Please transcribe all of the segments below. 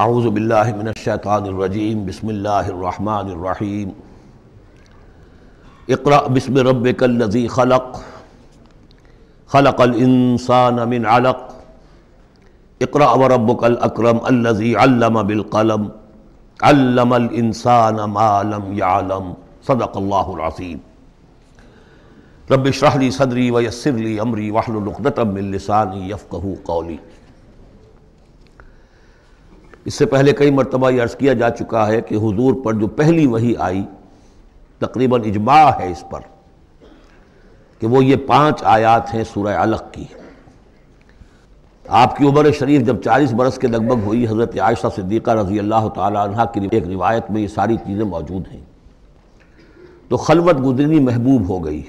اعوذ باللہ من الشیطان الرجیم بسم اللہ الرحمن الرحیم اقرأ بسم ربک الذی خلق خلق الانسان من علق اقرأ وربک الاکرم الذی علم بالقلم علم الانسان ما لم يعلم صدق اللہ العظیم رب اشرح لی صدری ویسر لی امری واحلل عقدۃ من لسانی یفقہوا قولی۔ اس سے پہلے کئی مرتبہ یہ عرض کیا جا چکا ہے کہ حضور پر جو پہلی وحی آئی تقریباً اجماع ہے اس پر کہ وہ یہ 5 آیات ہیں سورہ علق کی۔ آپ کی عمر شریف جب 40 برس کے لگ بھگ ہوئی، حضرت عائشہ صدیقہ رضی اللہ تعالی عنہا کی ایک روایت میں یہ ساری چیزیں موجود ہیں، تو خلوت گزرنی محبوب ہو گئی،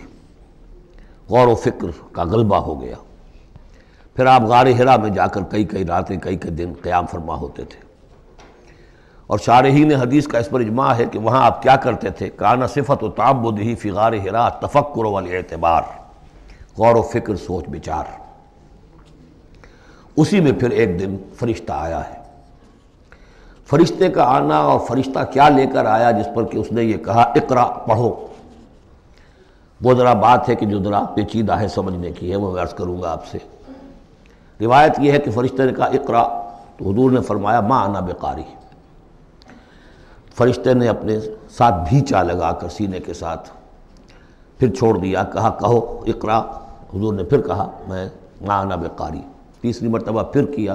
غور و فکر کا غلبہ ہو گیا۔ پھر آپ غار حرا میں جا کر کئی راتیں کئی دن قیام فرما ہوتے تھے، اور شارحین حدیث کا اس پر اجماع ہے کہ وہاں آپ کیا کرتے تھے؟ کان صفت و تعبدہ فی غار حرا تفکر والاعتبار، غور و فکر، سوچ بچار۔ اسی میں پھر ایک دن فرشتہ آیا ہے۔ فرشتے کا آنا اور فرشتہ کیا لے کر آیا جس پر کہ اس نے یہ کہا اقرا، پڑھو، وہ ذرا بات ہے کہ جو ذرا پیچیدہ ہے سمجھنے کی ہے، وہ میں عرض کروں گا آپ سے۔ روایت یہ ہے کہ فرشتے نے کہا اقرا، تو حضور نے فرمایا ما انا بقاری۔ فرشتے نے اپنے ساتھ بھینچا لگا کر سینے کے ساتھ، پھر چھوڑ دیا، کہا کہو اقرا۔ حضور نے پھر کہا میں ما انا بقاری، تیسری مرتبہ پھر کیا،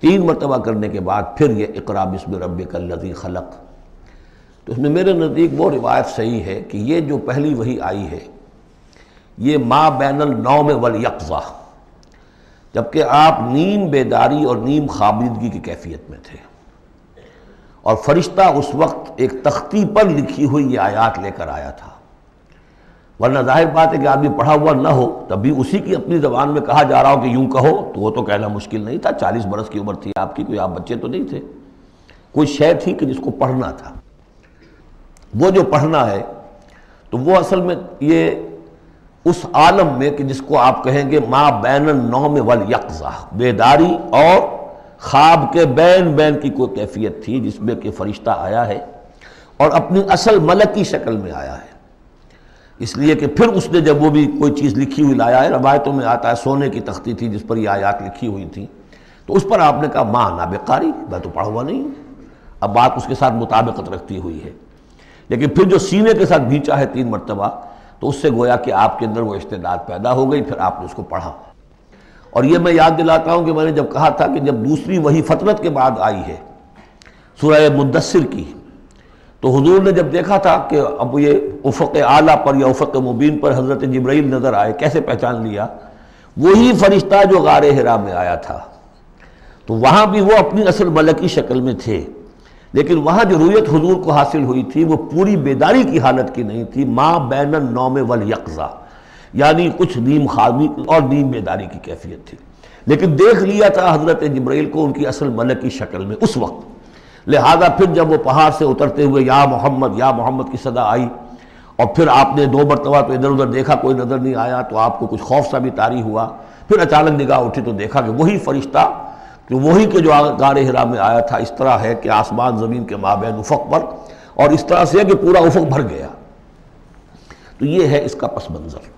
3 مرتبہ کرنے کے بعد پھر یہ اقرا بسم ربک الذی خلق۔ تو اس میں میرے نزدیک وہ روایت صحیح ہے کہ یہ جو پہلی وحی آئی ہے یہ ما بین النوم والیقظہ، جبکہ آپ نیم بیداری اور نیم خوابیدگی کی کیفیت میں تھے، اور فرشتہ اس وقت ایک تختی پر لکھی ہوئی یہ آیات لے کر آیا تھا۔ ورنہ ظاہر بات ہے کہ آدمی پڑھا ہوا نہ ہو تب بھی اسی کی اپنی زبان میں کہا جا رہا ہو کہ یوں کہو، تو وہ تو کہنا مشکل نہیں تھا۔ 40 برس کی عمر تھی آپ کی، کوئی آپ بچے تو نہیں تھے، کوئی شے تھی کہ جس کو پڑھنا تھا۔ وہ جو پڑھنا ہے تو وہ اصل میں یہ اس عالم میں کہ جس کو آپ کہیں گے ما بین النوم والیقظہ، بیداری اور خواب کے بین کی کوئی کیفیت تھی جس میں کہ فرشتہ آیا ہے اور اپنی اصل ملکی شکل میں آیا ہے۔ اس لیے کہ پھر اس نے جب وہ بھی کوئی چیز لکھی ہوئی لایا ہے، روایتوں میں آتا ہے سونے کی تختی تھی جس پر یہ آیات لکھی ہوئی تھیں، تو اس پر آپ نے کہا ما انا بقاری، میں تو پڑھا ہوا نہیں ہوں۔ اب بات اس کے ساتھ مطابقت رکھتی ہوئی ہے، لیکن پھر جو سینے کے ساتھ بھینچا ہے 3 مرتبہ، تو اس سے گویا کہ آپ کے اندر وہ استعداد پیدا ہو گئی، پھر آپ نے اس کو پڑھا۔ اور یہ میں یاد دلاتا ہوں کہ میں نے جب کہا تھا کہ جب دوسری وحی فترت کے بعد آئی ہے سورہ مدثر کی، تو حضور نے جب دیکھا تھا کہ اب یہ افق اعلیٰ پر یا افق مبین پر حضرت جبرائیل نظر آئے، کیسے پہچان لیا؟ وہی فرشتہ جو غار حرا میں آیا تھا، تو وہاں بھی وہ اپنی اصل ملکی شکل میں تھے، لیکن وہاں جو رؤیت حضور کو حاصل ہوئی تھی وہ پوری بیداری کی حالت کی نہیں تھی، ما بین النوم والیقظہ، یعنی کچھ نیم خوابی اور نیم بیداری کی کیفیت تھی، لیکن دیکھ لیا تھا حضرت جبرائیل کو ان کی اصل ملکی شکل میں اس وقت۔ لہذا پھر جب وہ پہاڑ سے اترتے ہوئے یا محمد کی صدا آئی، اور پھر آپ نے 2 مرتبہ تو ادھر ادھر دیکھا، کوئی نظر نہیں آیا، تو آپ کو کچھ خوف سا بھی طاری ہوا۔ پھر اچانک نگاہ اٹھی تو دیکھا کہ وہی فرشتہ کہ وہی کہ جو غار حرا میں آیا تھا، اس طرح ہے کہ آسمان زمین کے مابین افق پر، اور اس طرح سے ہے کہ پورا افق بھر گیا۔ تو یہ ہے اس کا پس منظر۔